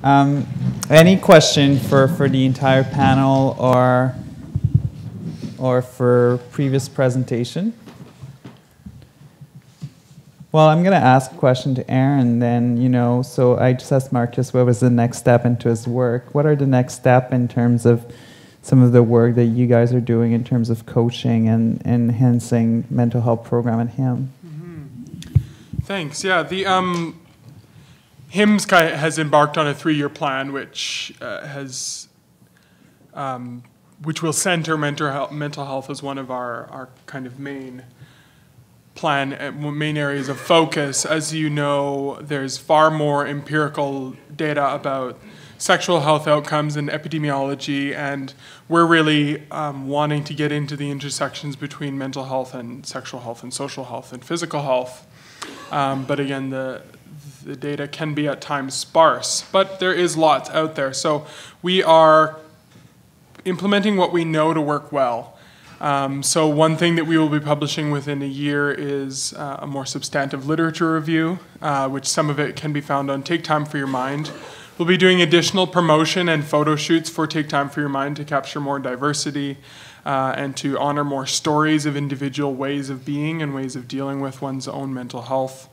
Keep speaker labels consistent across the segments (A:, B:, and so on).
A: Any question for the entire panel or for previous presentation? Well, I'm going to ask a question to Aaron then, so I just asked Marcus what was the next step into his work. What are the next step in terms of some of the work that you guys are doing in terms of coaching and enhancing mental health program at HIM?
B: Mm-hmm. Thanks. Yeah, the HIMS has embarked on a 3-year plan which will center mental health as one of our kind of main areas of focus. As you know, there's far more empirical data about sexual health outcomes and epidemiology, and we're really wanting to get into the intersections between mental health and sexual health and social health and physical health. But again, the data can be at times sparse, but there is lots out there. So we are implementing what we know to work well. So one thing that we will be publishing within a year is a more substantive literature review, which some of it can be found on Take Time for Your Mind. We'll be doing additional promotion and photo shoots for Take Time for Your Mind to capture more diversity and to honor more stories of individual ways of being and ways of dealing with one's own mental health.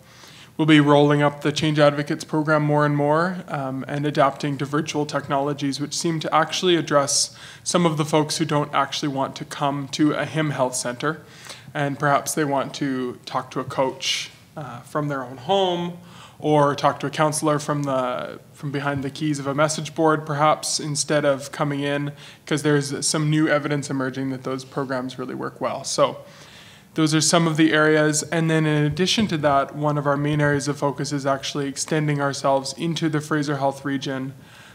B: We'll be rolling up the Change Advocates program more and more and adapting to virtual technologies which seem to actually address some of the folks who don't actually want to come to a HIM health center, and perhaps they want to talk to a coach from their own home or talk to a counselor from behind the keys of a message board, perhaps, instead of coming in, because there's some new evidence emerging that those programs really work well. So those are some of the areas. And then in addition to that, one of our main areas of focus is actually extending ourselves into the Fraser Health region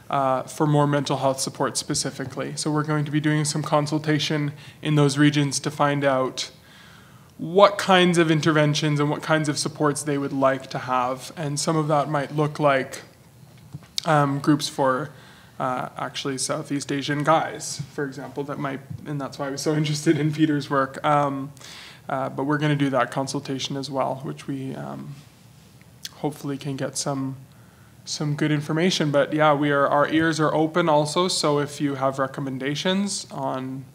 B: for more mental health support specifically. So we're going to be doing some consultation in those regions to find out what kinds of interventions and what kinds of supports they would like to have. And some of that might look like groups for actually Southeast Asian guys, for example, and that's why I was so interested in Peter's work. But we're going to do that consultation as well, which we hopefully can get some good information. But yeah, our ears are open also, so if you have recommendations on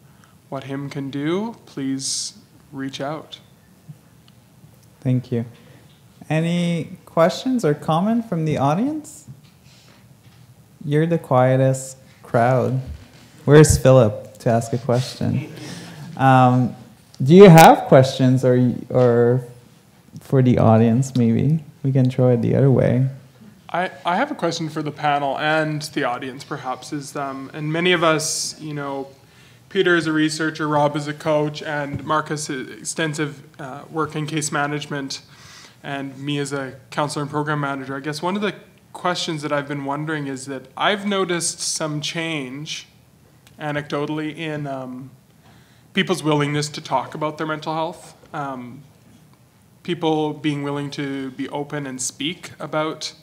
B: what HIM can do, please reach out.
A: Thank you. Any questions or comment from the audience? You're the quietest crowd. Where's Philip to ask a question? Do you have questions or for the audience, maybe? We can throw it the other way.
B: I have a question for the panel and the audience, perhaps, and many of us, Peter is a researcher, Rob is a coach, and Marcus has extensive work in case management, and me as a counselor and program manager. I guess one of the questions that I've been wondering is that I've noticed some change, anecdotally, in people's willingness to talk about their mental health, people being willing to be open and speak about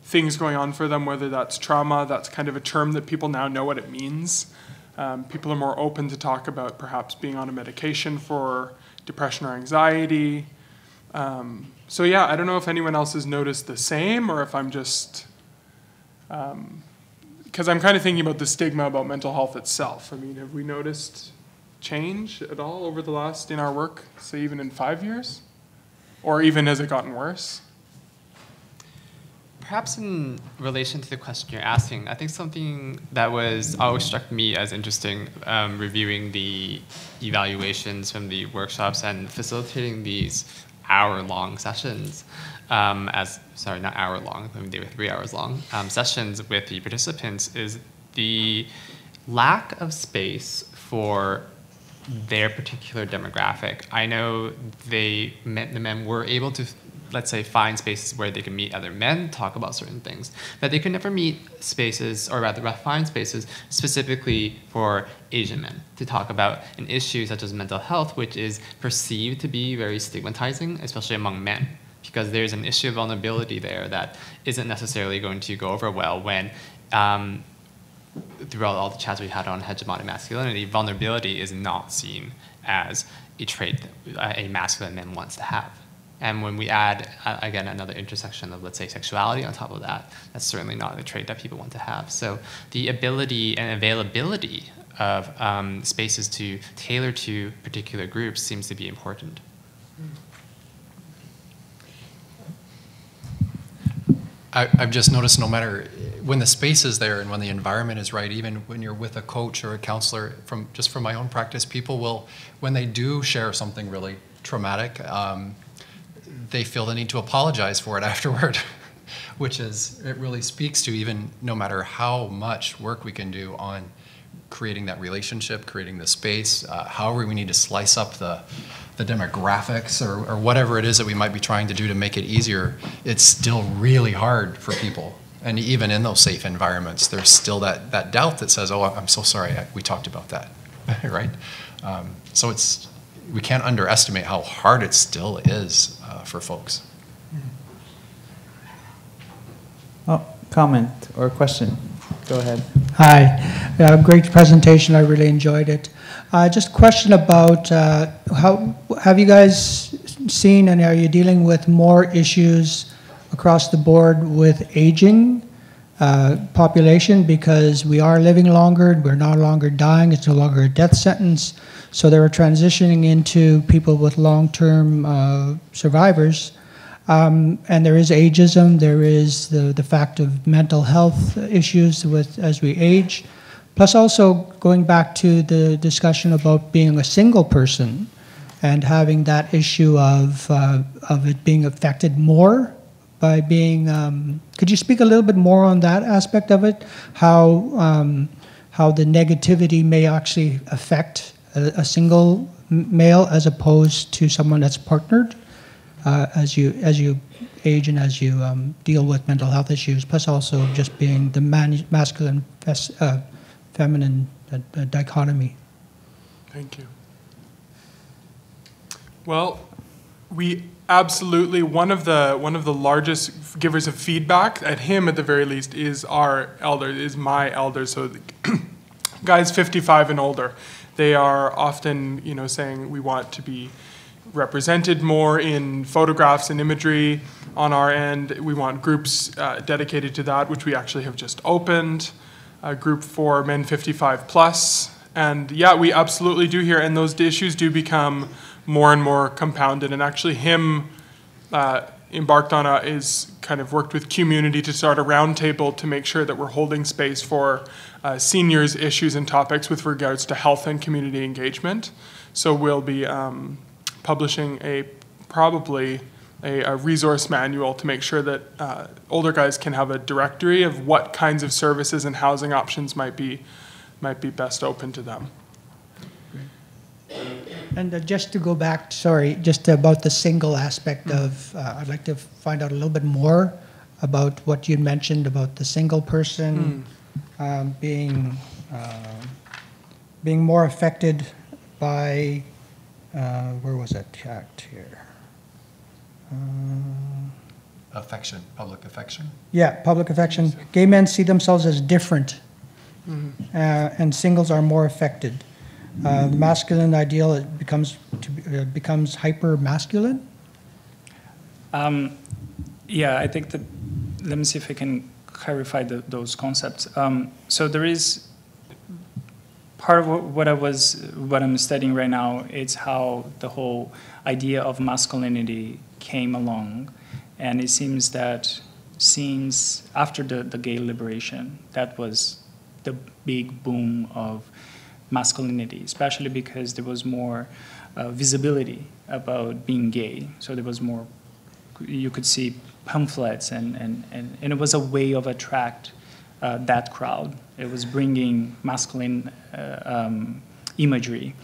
B: things going on for them, whether that's trauma. That's kind of a term that people now know what it means. People are more open to talk about perhaps being on a medication for depression or anxiety. So yeah, I don't know if anyone else has noticed the same, or if I'm just, because I'm kind of thinking about the stigma about mental health itself. I mean, have we noticed change at all over the last, in our work, say even in 5 years? Or even has it gotten worse?
C: Perhaps in relation to the question you're asking, I think something that always struck me as interesting, reviewing the evaluations from the workshops and facilitating these hour-long sessions, not hour-long, I mean they were 3 hours long, sessions with the participants, is the lack of space for their particular demographic. I know the men were able to, let's say, find spaces where they can meet other men, talk about certain things, but they could never meet spaces, or rather find spaces specifically for Asian men to talk about an issue such as mental health, which is perceived to be very stigmatizing, especially among men, because there's an issue of vulnerability there that isn't necessarily going to go over well when throughout all the chats we had on hegemonic masculinity, vulnerability is not seen as a trait that a masculine man wants to have. And when we add, again, another intersection of, let's say, sexuality on top of that, that's certainly not a trait that people want to have. So the ability and availability of spaces to tailor to particular groups seems to be important.
D: I've just noticed no matter when the space is there and when the environment is right, even when you're with a coach or a counselor, just from my own practice, people will, when they do share something really traumatic, they feel the need to apologize for it afterward, which is, it really speaks to even no matter how much work we can do on creating that relationship, creating the space, however we need to slice up the demographics or whatever it is that we might be trying to do to make it easier, it's still really hard for people. And even in those safe environments, there's still that doubt that says, oh, I'm so sorry, we talked about that, right? So we can't underestimate how hard it still is for folks.
A: Oh, comment or question? Go ahead.
E: Hi, great presentation. I really enjoyed it. Just a question about how have you guys seen and are you dealing with more issues across the board with aging population, because we are living longer, we're no longer dying, it's no longer a death sentence, so they're transitioning into people with long-term survivors. And there is ageism, there is the fact of mental health issues as we age, plus also going back to the discussion about being a single person and having that issue of it being affected more by being, could you speak a little bit more on that aspect of it, how the negativity may actually affect a single male as opposed to someone that's partnered? As you age and as you deal with mental health issues, plus also just being the masculine feminine dichotomy.
B: Thank you. Well, we absolutely, one of the largest givers of feedback, at him at the very least, is our elder, is my elder. So the guys 55 and older, they are often, saying we want to be represented more in photographs and imagery on our end. We want groups dedicated to that, which we actually have just opened, a group for men 55 plus. And yeah, we absolutely do hear, and those issues do become more and more compounded. And actually him embarked on is kind of worked with community to start a roundtable to make sure that we're holding space for seniors' issues and topics with regards to health and community engagement. So we'll be publishing probably a resource manual to make sure that older guys can have a directory of what kinds of services and housing options might be best open to them.
E: And just to go back, sorry, just about the single aspect of, I'd like to find out a little bit more about what you mentioned about the single person being more affected by, where was that checked here?
D: Affection, public affection?
E: Yeah, public affection. Gay men see themselves as different, and singles are more affected. The masculine ideal becomes hyper masculine.
F: Yeah, I think that. Let me see if I can clarify those concepts. So there is part of what I'm studying right now. It's how the whole idea of masculinity came along, and it seems that since after the gay liberation, that was the big boom of masculinity, especially because there was more visibility about being gay. So there was more, you could see pamphlets, and it was a way of attract that crowd. It was bringing masculine imagery.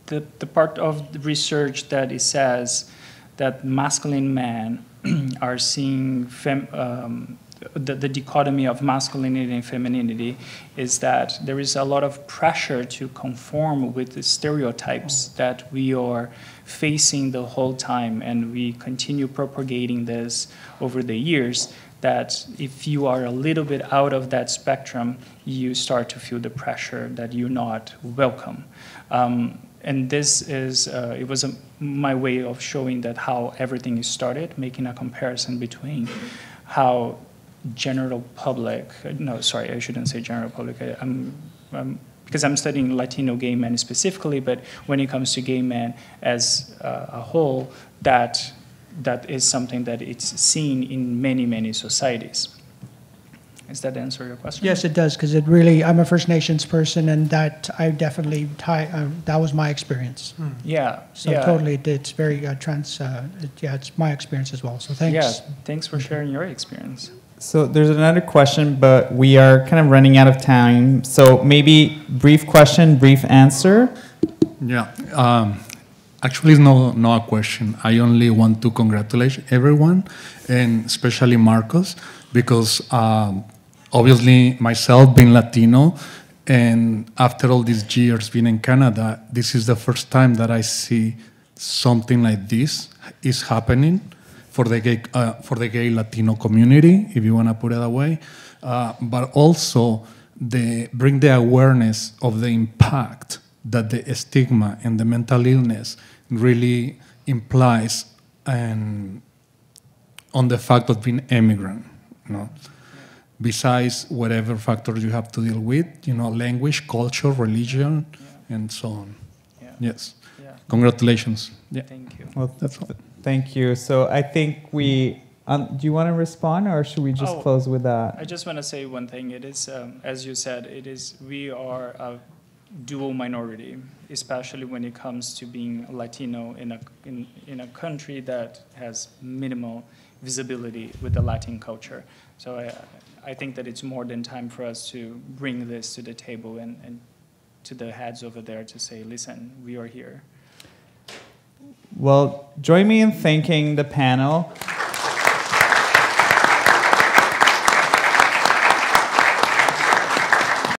F: The part of the research that it says that masculine men are seeing the dichotomy of masculinity and femininity is that there is a lot of pressure to conform with the stereotypes that we are facing the whole time, and we continue propagating this over the years, that if you are a little bit out of that spectrum, you start to feel the pressure that you're not welcome. and this is, it was my way of showing that how everything started, making a comparison between how general public, no, sorry, I shouldn't say general public, because I'm studying Latino gay men specifically, but when it comes to gay men as a whole, that is something that it's seen in many, many societies. Does that answer your question?
E: Yes, it does, because it really, I'm a First Nations person, and that I definitely, that was my experience.
F: Yeah.
E: So
F: yeah.
E: totally, it's very yeah, it's my experience as well, so thanks.
F: Yeah, thanks for sharing your experience.
A: So there's another question, but we are kind of running out of time. So maybe brief question, brief answer.
G: Yeah. Actually, it's not a question. I only want to congratulate everyone, and especially Marcos, because obviously myself being Latino, and after all these years being in Canada, this is the first time that I see something like this is happening for the gay Latino community, if you want to put it that way, but also bring the awareness of the impact that the stigma and the mental illness really implies on the fact of being immigrant, you know. Besides whatever factors you have to deal with, you know, language, culture, religion, and so on.
F: Yeah.
G: Yes.
F: Yeah.
G: Congratulations. Yeah.
F: Thank you.
A: Well, thank you. So I think we, do you want to respond, or should we just close with that?
F: I just want to say one thing. It is, as you said, we are a dual minority, especially when it comes to being Latino in a country that has minimal visibility with the Latin culture. So I think that it's more than time for us to bring this to the table and to the heads over there to say, listen, we are here.
A: Well, join me in thanking the panel.